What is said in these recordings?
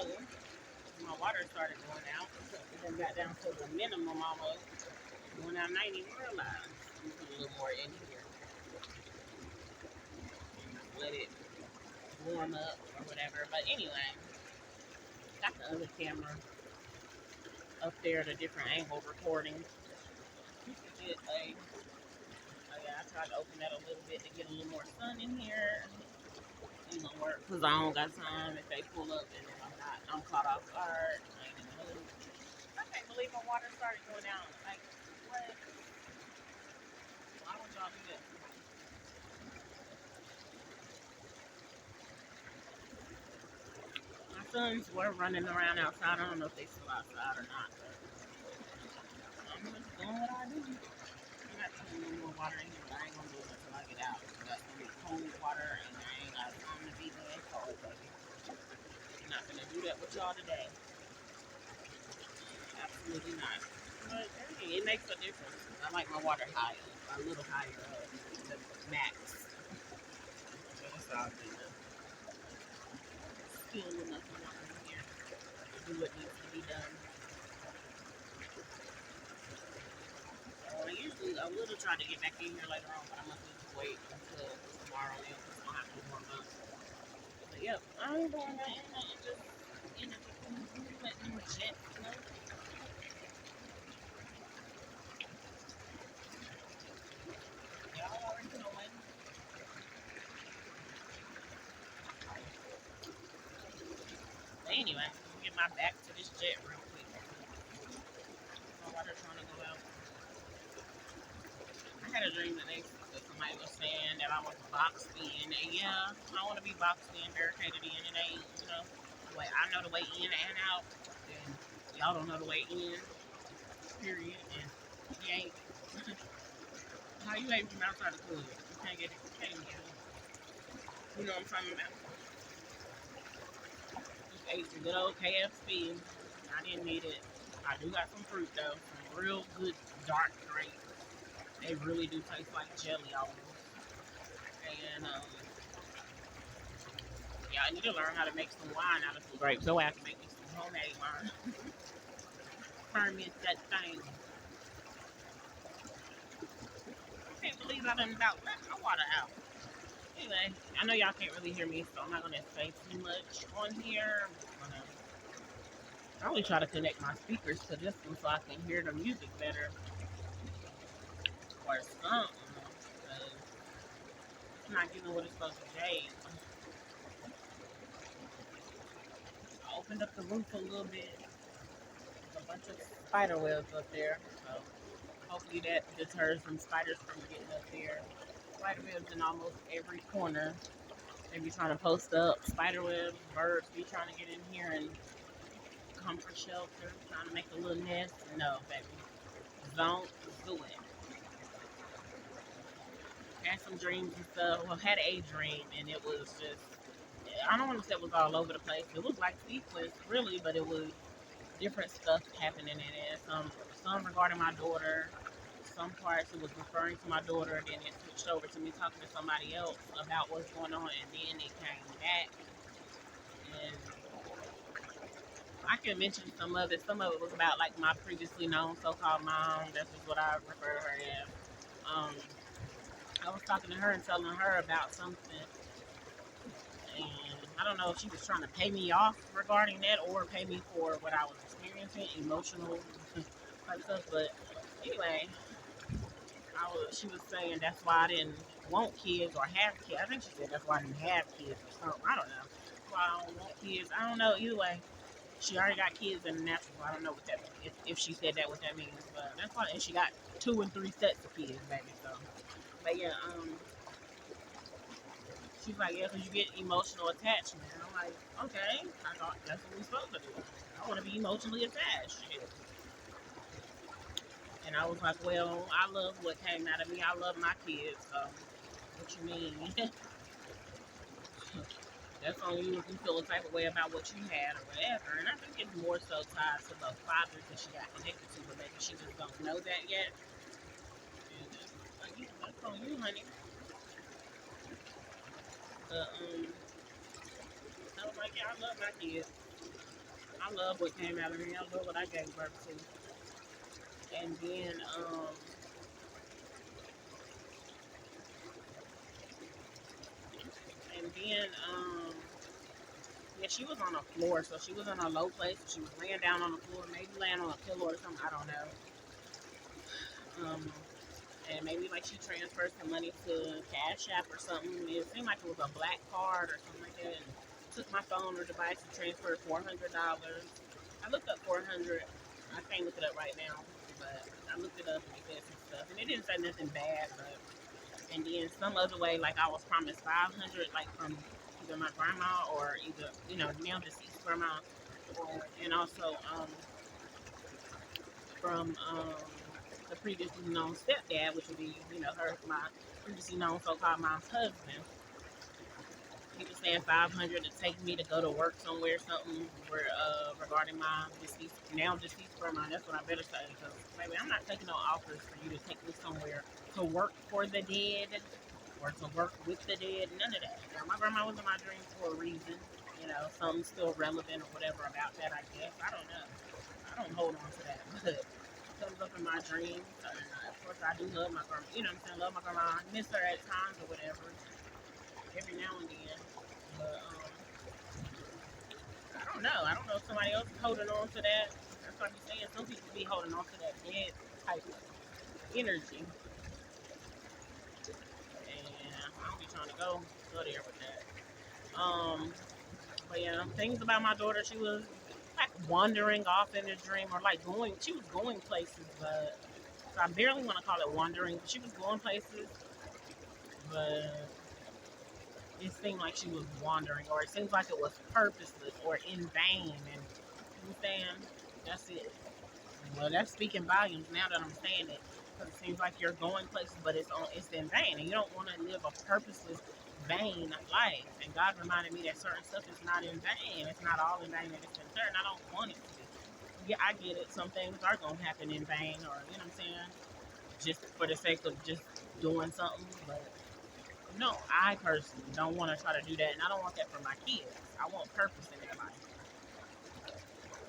So my water started going out. It then got down to the minimum almost. When I didn't even realize. Let me put a little more in here and just let it warm up or whatever. But anyway, got the other camera up there, the different angle recording. Just to get oh yeah, I tried to open that a little bit to get a little more sun in here. Ain't gonna work because I don't got time. If they pull up and then I'm caught off guard. I ain't in the mood. I can't believe my water started going down. Like, what? Why would y'all do that? My sons were running around outside. I don't know if they still outside or not, but I'm just doing what I do. I got to put a little more water in here, but I ain't gonna do it until I get out. That's gonna be cold water, and I ain't got time to be doing cold, baby. I'm not gonna do that with y'all today. Absolutely not. But hey, it makes a difference. I like my water higher, a little higher, the max. So that's all good. Still enough water in here to do what needs to be done. I would have tried to get back in here later on, but I must just wait until tomorrow then because it's gonna have to warm up. But yep, I ain't doing nothing. Just letting them jet, you know. Y'all already knowing. But anyway, let me get my back to this jet real quick. My water trying to go out. I had a dream today that somebody was saying that I was boxed in. And yeah, I want to be boxed in, barricaded in. It ain't, you know, I know the way in and out. And y'all don't know the way in, period. And you ain't, how you ain't from outside the club? You can't get it. You can't get it. You know what I'm talking about? Just ate some good old KFC. I didn't need it. I do got some fruit though. Some real good dark grapes. They really do taste like jelly almost. And yeah, I need to learn how to make some wine out of some grapes. So I have to make me some homemade wine. Ferment that thing. I can't believe I done about let my water out. Anyway, I know y'all can't really hear me, so I'm not gonna say too much on here. I'm just gonna probably try to connect my speakers to this one so I can hear the music better or something. Because it's not giving what it's supposed to say. I opened up the roof a little bit. There's a bunch of spider webs up there, so hopefully that deters some spiders from getting up there. Spider webs in almost every corner. They be trying to post up spider webs, birds be trying to get in here and come for shelter, trying to make a little nest. No, baby. Don't do it. Had some dreams and stuff. Well, had a dream, and it was just, I don't want to say it was all over the place. It was like sequence, really, but it was different stuff happening in it. Some regarding my daughter. Some parts it was referring to my daughter, then it switched over to me talking to somebody else about what's going on, and then it came back. And I can mention some of it. Some of it was about like my previously known so-called mom. That's just what I refer to her as. Um, I was talking to her and telling her about something, and I don't know if she was trying to pay me off regarding that or pay me for what I was experiencing, emotional type stuff. But anyway, she was saying that's why I didn't want kids or have kids. I think she said that's why I didn't have kids or something. I don't know. That's why I don't want kids. I don't know. Either way, she already got kids in the natural. So I don't know what that means. If she said that, what that means. But that's fine. And she got 2 and 3 sets of kids, baby. So, but yeah, she's like, yeah, because you get emotional attachment. And I'm like, okay, I thought that's what we're supposed to do. I want to be emotionally attached. Shit. And I was like, well, I love what came out of me. I love my kids. So, what you mean? That's on you if you feel a type of way about what you had or whatever. And I think it's more so tied to the father that she got connected to, but maybe she just don't know that yet. And like, yeah, that's on you, honey. But I was like, yeah, I love my kids. I love what came out of me. I love what I gave birth to. And then, and then, yeah, she was on the floor, so she was in a low place. She was laying down on the floor, maybe laying on a pillow or something. I don't know. Um, and maybe like she transferred some money to Cash App or something. It seemed like it was a black card or something like that. And took my phone or device and transferred $400. I looked up 400. I can't look it up right now, but I looked it up and it said some stuff, and it didn't say nothing bad. But and then some other way, like I was promised 500, like from either my grandma or either now deceased grandma, or and also from the previously known stepdad, which would be her my previously known so-called mom's husband. He was saying 500 to take me to go to work somewhere, something where regarding my now deceased grandma. That's what I better say, because baby, I'm not taking no offers for you to take me somewhere to work for the dead or to work with the dead. None of that. Now, my grandma was in my dreams for a reason. Something still relevant or whatever about that. I guess I don't know. I don't hold on to that, but comes up in my dreams. Of course, I do love my grandma. You know what I'm saying? Love my grandma. I miss her at times or whatever, every now and then. But I don't know. I don't know if somebody else is holding on to that. That's what I'm saying. Some people be holding on to that dead type of energy, and I don't be trying to go there with that. But yeah, things about my daughter. She was like wandering off in a dream, or like going. She was going places, but so I barely want to call it wandering. She was going places, but it seemed like she was wandering, or it seems like it was purposeless or in vain. And you saying that's it. Well, that's speaking volumes now that I'm saying it, because it seems like you're going places, but it's in vain, and you don't want to live a purposeless, vain life. And God reminded me that certain stuff is not in vain. It's not all in vain that it's been certain. I don't want it to be. Yeah, I get it. Some things are gonna happen in vain, or what I'm saying, just for the sake of just doing something. But no, I personally don't want to try to do that, and I don't want that for my kids. I want purpose in their life.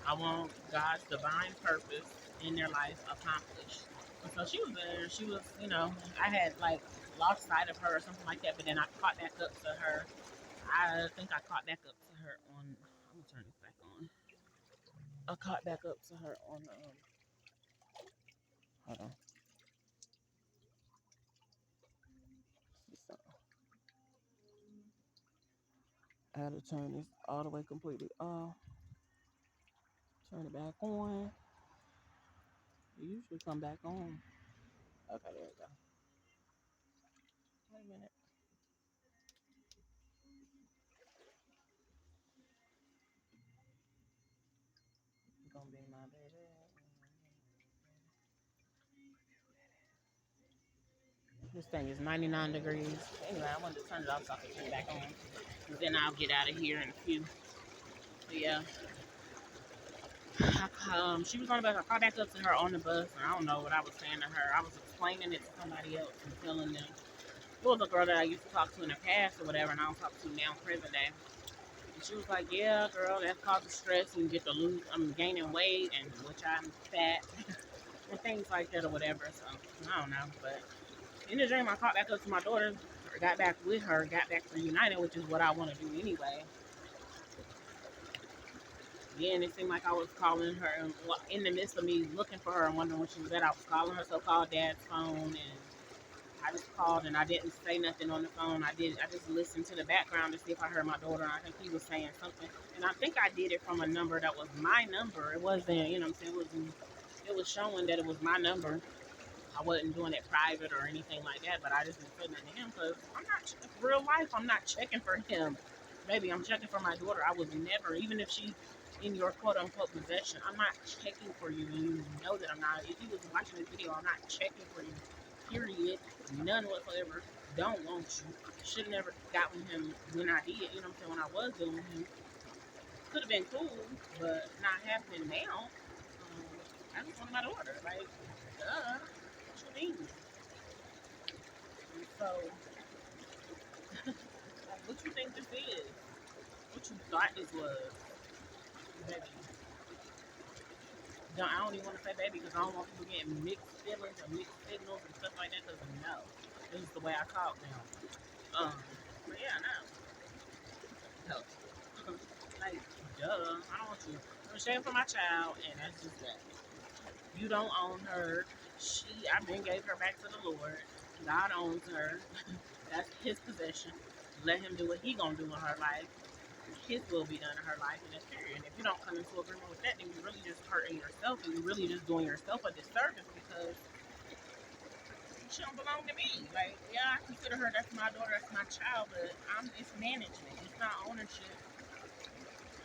I want God's divine purpose in their life accomplished. And so she was there. She was, I had like lost sight of her or something like that, but then I caught back up to her. I think I caught back up to her on. I'm gonna turn this back on. I caught back up to her on. Hold on. I had to turn this all the way completely off. Turn it back on. It usually come back on. Okay, there we go. Wait a minute. It's gonna be my baby. This thing is 99 degrees. Anyway, I wanted to turn it off so I can turn it back on. And then I'll get out of here in a few. But yeah, she was on the bus. I called back up to her on the bus, and I don't know what I was saying to her. I was explaining it to somebody else and telling them. It was a girl that I used to talk to in the past or whatever, and I don't talk to now, present day. And she was like, "Yeah, girl, that causes stress, and you get to lose. I'm gaining weight, and which I'm fat, and things like that or whatever." So I don't know, but in the dream, I caught back up to my daughter, or got back with her, got back reunited, which is what I want to do anyway. Then it seemed like I was calling her in the midst of me looking for her and wondering where she was at. I was calling her so-called dad's phone, and I just called and I didn't say nothing on the phone. I just listened to the background to see if I heard my daughter. I think he was saying something, and I think I did it from a number that was my number. It wasn't, what I'm saying, it was showing that it was my number. I wasn't doing it private or anything like that, but I just didn't say nothing to him because I'm not, real life, I'm not checking for him. Maybe I'm checking for my daughter. I was never, even if she's in your quote unquote possession, I'm not checking for you. And you know that I'm not. If you was watching this video, I'm not checking for you. Period. None whatsoever. Don't want you. Should have never got with him when I did. You know what I'm saying? When I was dealing with him. Could have been cool, but not happening now. I just wanted my daughter. Like, duh. What you mean? And so, like, what you think this is? What you thought this was? Baby. I don't even want to say baby because I don't want people getting mixed feelings or mixed signals and stuff like that. Because no, this is the way I talk now. But yeah, no. Like, duh. I don't want you. I'm ashamed for my child, and that's just that. You don't own her. I been gave her back to the Lord. God owns her. That's his possession. Let him do what he gonna do in her life. His will be done in her life, and it's period. And if you don't come into agreement with that, then you're really just hurting yourself, and you're really just doing yourself a disservice because she don't belong to me. Like, yeah, I consider her, that's my daughter, that's my child, but it's management. It's not ownership.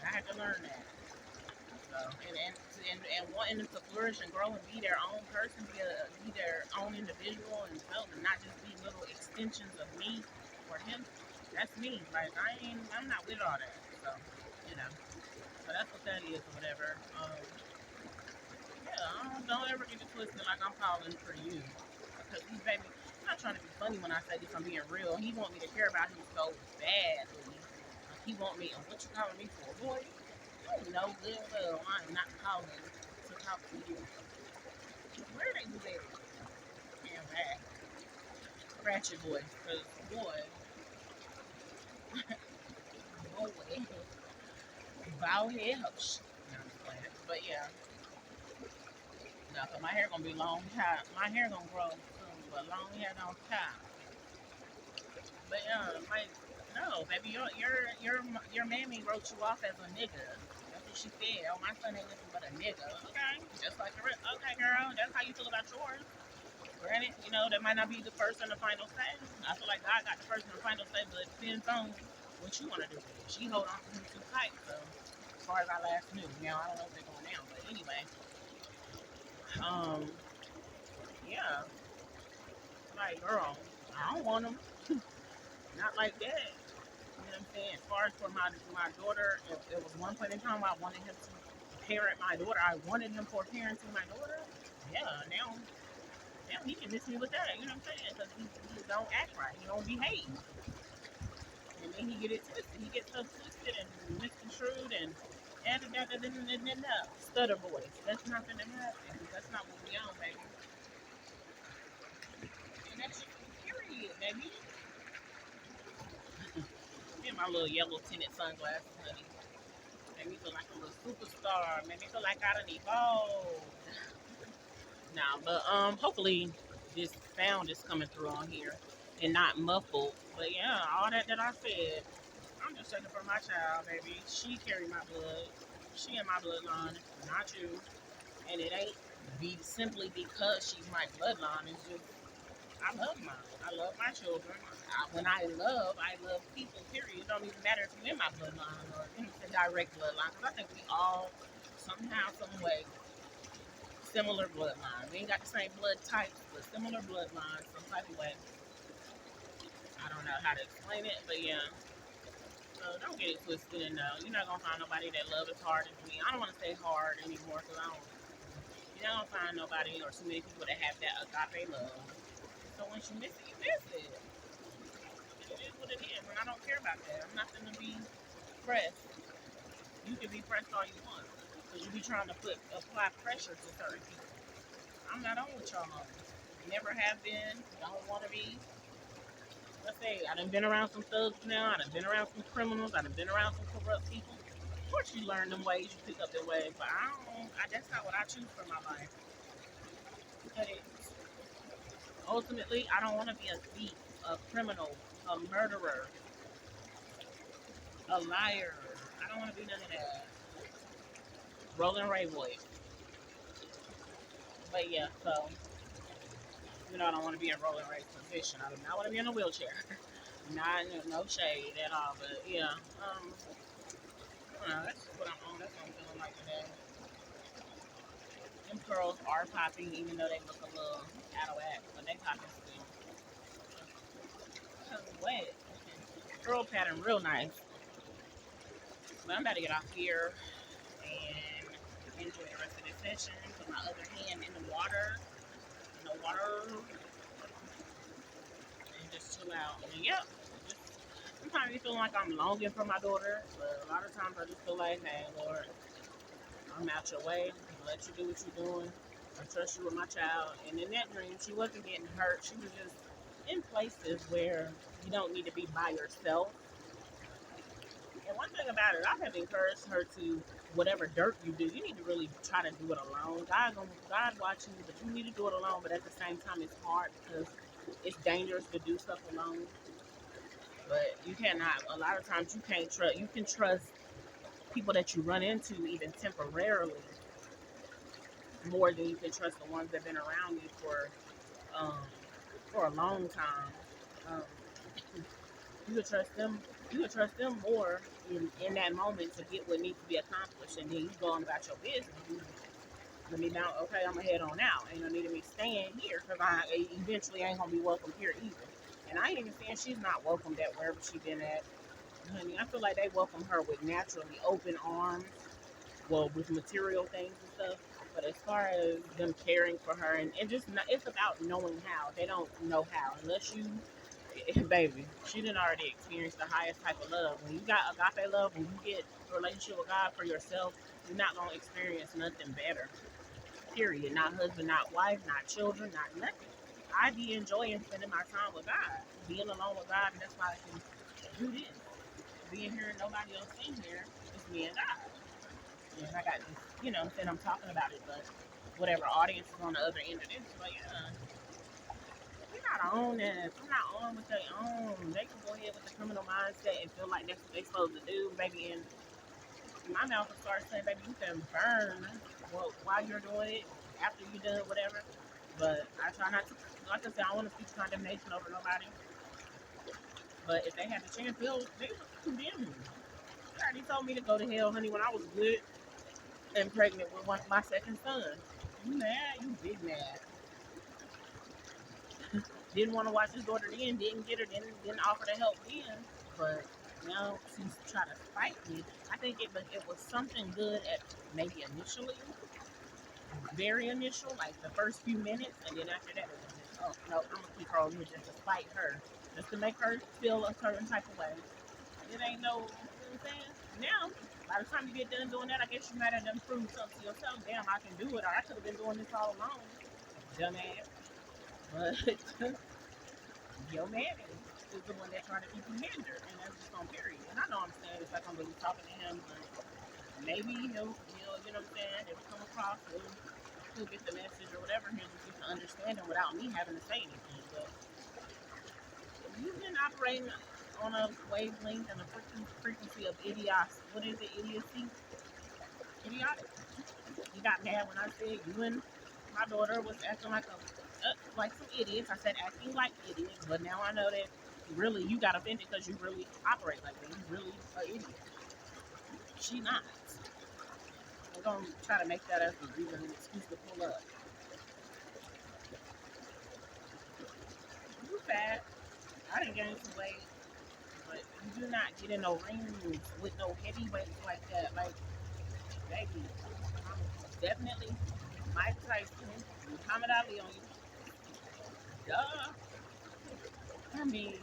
I had to learn that. So, and wanting them to flourish and grow and be their own person, be their own individual and develop, and not just be little extensions of me or him. That's me. Like, I'm not with all that. So, you know. So that's what that is or whatever. Yeah, don't ever get it twisted like I'm calling for you. Because he's baby, I'm not trying to be funny when I say this, I'm being real. He want me to care about him so badly. Like, he want me, and what you calling me for? Boy, you know good well I am not calling to talk to you. Where they do that? Damn bad. Ratchet boy. Because, boy, boy, bow head hush. No, I'm just playing. But yeah, no, cause my hair gonna be long. My hair gonna grow soon, but long hair don't tie. But like, no, baby, your mammy wrote you off as a nigga. That's what she said. Oh, my son ain't nothing but a nigga. Okay, just like the rest. Okay, girl, that's how you feel about yours. Granted, that might not be the first and the final say. I feel like God got the first and the final say, but it depends on what you want to do. She hold on to him too tight. So, as far as I last knew, now I don't know if they're going down, but anyway, um, yeah, like girl, I don't want them. Not like that. You know what I'm saying? As far as for my daughter, it was one point in time I wanted him to parent my daughter. I wanted him for parenting my daughter. Yeah, now he can miss me with that. You know what I'm saying? Because he don't act right. He don't behave. And then he get it twisted. He gets so twisted and misconstrued and stutter voice. That's not gonna happen. That's not what we on, baby. And that's just period, baby. And my little yellow tinted sunglasses, honey. Made me feel like a little superstar. Made me feel like I done evolved. Nah, but hopefully this sound is coming through on here and not muffled. But yeah, all that I said, I'm just checking for my child, baby. She carry my blood. She in my bloodline, not you. And it ain't simply because she's my bloodline. It's just I love mine. I love my children. When I love people. Period. It don't even matter if you're in my bloodline or in the direct bloodline. Because I think we all somehow, some way, similar bloodline. We ain't got the same blood types, but similar bloodline, some type of way. I don't know how to explain it, but yeah. So don't get it twisted and no, you're not gonna find nobody that love as hard as me. I don't want to say hard anymore because I don't. You're not gonna find nobody or too many people that have that agape love. So once you miss it, you miss it. It is what it is, and I don't care about that. I'm not gonna be pressed. You can be pressed all you want, because you be trying to apply pressure to certain people. I'm not on with y'all. Never have been. Don't want to be. Let's say I done been around some thugs now. I done been around some criminals. I done been around some corrupt people. Of course, you learn them ways. You pick up their ways, but I don't. That's not what I choose for my life. But ultimately, I don't want to be a thief, a criminal, a murderer, a liar. I don't want to be none of that. Rolling Ray voice. But yeah, so I don't want to be in Rolling Ray's position. I do not want to be in a wheelchair. Not no shade at all, but yeah. I don't know, that's what I'm on. That's what I'm feeling like today. Them curls are popping, even though they look a little out of whack, but they popping still. Wet. Curl pattern, real nice. But I'm about to get off here and enjoy the rest of this session. Put my other hand in the water, and just chill out. And yep, sometimes you feel like I'm longing for my daughter, but a lot of times I just feel like, hey, Lord, I'm out your way. I'll let you do what you're doing. I trust you with my child. And in that dream, she wasn't getting hurt. She was just in places where you don't need to be by yourself. And one thing about it, I have encouraged her to whatever dirt you do, you need to really try to do it alone. God watching you, but you need to do it alone. But at the same time, it's hard because it's dangerous to do stuff alone. But you cannot. A lot of times, you can't trust. You can trust people that you run into, even temporarily, more than you can trust the ones that've been around you um, for a long time. Um, you could trust them. You could trust them more in that moment to get what needs to be accomplished, and then you go on about your business. Let me now, okay, I'm gonna head on out. Ain't no need of me staying here because I eventually ain't gonna be welcome here either. And I ain't even saying she's not welcomed at wherever she been at. Honey, I feel like they welcome her with naturally open arms, well, with material things and stuff. But as far as them caring for her, and just not, it's about knowing how. They don't know how unless you, baby. She didn't already experience the highest type of love. When you got agape love, when you get a relationship with God for yourself, you're not gonna experience nothing better. Period. Not husband, not wife, not children, not nothing. I be enjoying spending my time with God, being alone with God, and that's why I can do this. Being here and nobody else in here, it's me and God. And I got this, I'm saying I'm talking about it, but whatever audience is on the other end of this, but yeah, we're not on this. We're not on what they own. They can go ahead with the criminal mindset and feel like that's what they supposed to do, baby. And my mouth will start saying, baby, you can burn while you're doing it, after you done whatever. But I try not to, like I said, I don't want to speak condemnation over nobody. But if they had the chance, they would condemn me. They already told me to go to hell, honey, when I was good and pregnant with my second son. You mad? You big mad. Didn't want to watch his daughter then, didn't get her, didn't offer to help then. But now she's trying to fight me. I think it was something good at maybe initially, very initial, like the first few minutes, and then after that it was just, oh no, I'm gonna keep her over here just to spite her, just to make her feel a certain type of way. It ain't no, you know what I'm saying? Now, by the time you get done doing that, I guess you might have done proved something to yourself. Damn, I can do it, or I could have been doing this all along, dumbass. But your man is the one that tried to keep you hindered, and that's just on period. And I know I'm saying it's like I'm really talking to him, but maybe you know what I'm saying? It'll come across, he'll get the message or whatever, he'll just get to understand it without me having to say anything. But you've been operating on a wavelength and a frequency of idiocy. What is it? Idiocy? Idiotic. You got mad when I said you and my daughter was acting like some idiots. I said acting like idiots, but now I know that really you got offended because you really operate like that. You really an idiot. She not. I'm gonna try to make that as a reason, an excuse to pull up. You fat. I didn't gain some weight, but you do not get in no rings with no heavyweights like that. Like, baby, I'm definitely Mike Tyson, Muhammad Ali on you. Duh. I mean,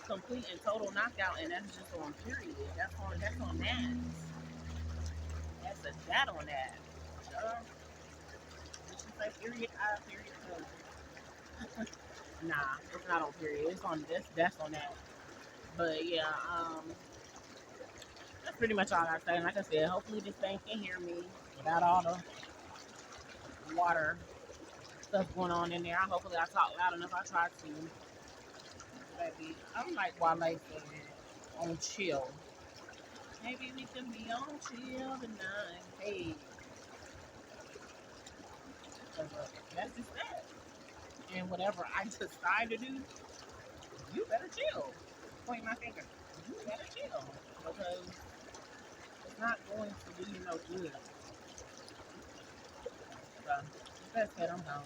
complete and total knockout, and that's just on period. That's on that. That's a that on that. Duh. Did she say period? Period. Nah, it's not on period. It's on this. That's on that. But yeah, that's pretty much all I say. And like I said, hopefully this thing can hear me without all the water stuff going on in there. Hopefully I talk loud enough. I try to. Baby, I'm like Wale said, on chill. Maybe we can be on chill tonight. Hey, that's just that. And whatever I decide to do, you better chill. Point my finger. You better chill. Because it's not going to do you no good. So, that's it. I'm gone.